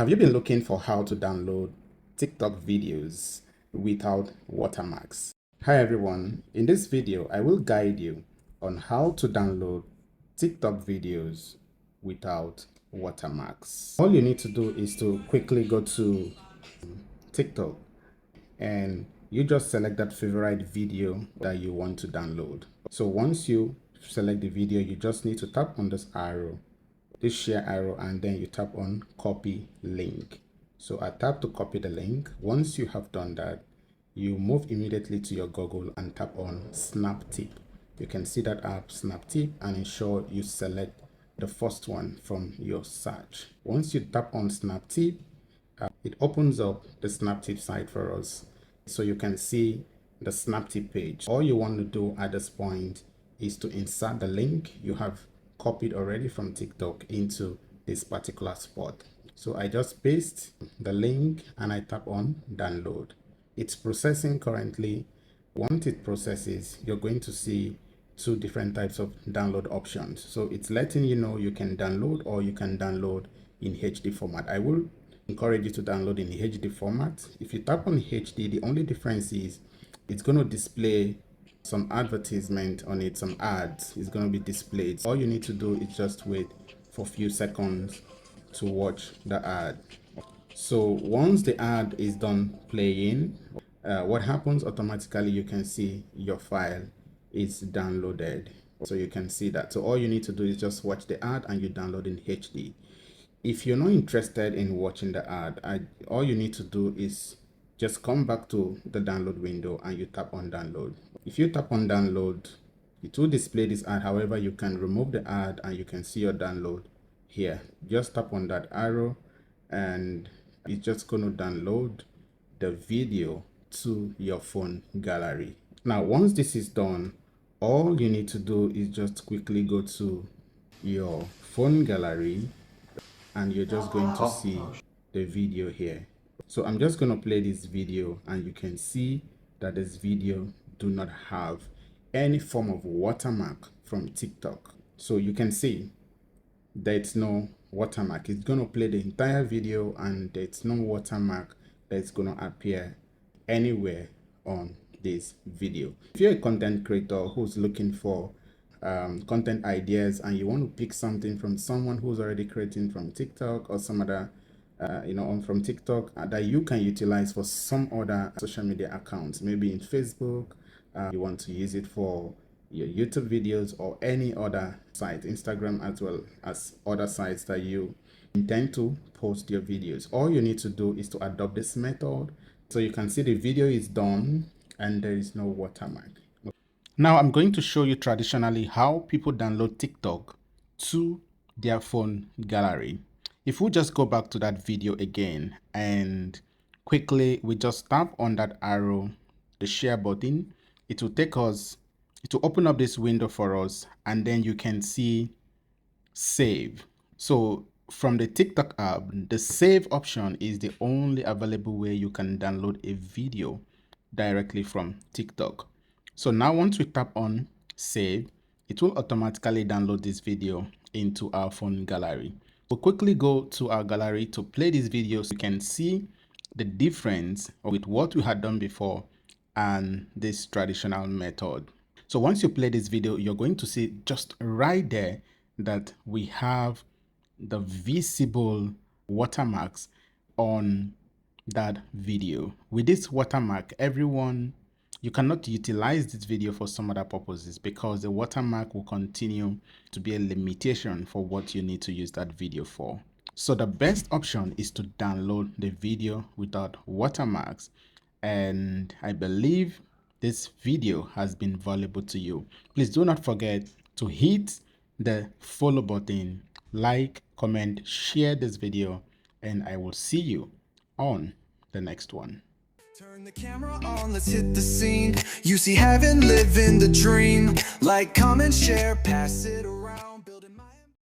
Have you been looking for how to download TikTok videos without watermarks? Hi everyone, in this video I will guide you on how to download TikTok videos without watermarks. All you need to do is to quickly go to TikTok and you just select that favorite video that you want to download. So once you select the video, you just need to tap on this arrow, this share arrow, and then you tap on copy link. So I tap to copy the link. Once you have done that, you move immediately to your Google and tap on SnapTip. You can see that app SnapTip and ensure you select the first one from your search. Once you tap on SnapTip, it opens up the SnapTip site for us. So you can see the SnapTip page. All you want to do at this point is to insert the link you have copied already from TikTok into this particular spot. So I just paste the link and I tap on download. It's processing currently. Once it processes, you're going to see two different types of download options. So it's letting you know you can download or you can download in HD format. I will encourage you to download in HD format. If you tap on HD, the only difference is it's going to display some advertisement on it, some ads is going to be displayed. All you need to do is just wait for a few seconds to watch the ad. So once the ad is done playing, what happens automatically, you can see your file is downloaded. So you can see that. So all you need to do is just watch the ad and you download in HD. If you're not interested in watching the ad, all you need to do is just come back to the download window and you tap on download. If you tap on download, it will display this ad. However, you can remove the ad and you can see your download here. Just tap on that arrow and it's just going to download the video to your phone gallery. Now, once this is done, all you need to do is just quickly go to your phone gallery and you're just going to see the video here. So I'm just going to play this video and you can see that this video do not have any form of watermark from TikTok. So you can see there's no watermark. It's going to play the entire video and there's no watermark that's going to appear anywhere on this video. If you're a content creator who's looking for content ideas and you want to pick something from someone who's already creating from TikTok or some other from TikTok that you can utilize for some other social media accounts, maybe in Facebook, you want to use it for your YouTube videos or any other site, Instagram, as well as other sites that you intend to post your videos. All you need to do is to adopt this method. So you can see the video is done and there is no watermark. Now I'm going to show you traditionally how people download TikTok to their phone gallery. If we just go back to that video again and quickly we just tap on that arrow, the share button, it will take us, it will open up this window for us and then you can see save. So from the TikTok app, the save option is the only available way you can download a video directly from TikTok. So now once we tap on save, it will automatically download this video into our phone gallery. We'll quickly go to our gallery to play this video so you can see the difference with what we had done before and this traditional method. So once you play this video, you're going to see just right there that we have the visible watermarks on that video. With this watermark, you cannot utilize this video for some other purposes because the watermark will continue to be a limitation for what you need to use that video for. So the best option is to download the video without watermarks. And I believe this video has been valuable to you. Please do not forget to hit the follow button, like, comment, share this video, and I will see you on the next one. Turn the camera on, let's hit the scene. You see heaven, live in the dream. Like, comment, share, pass it around.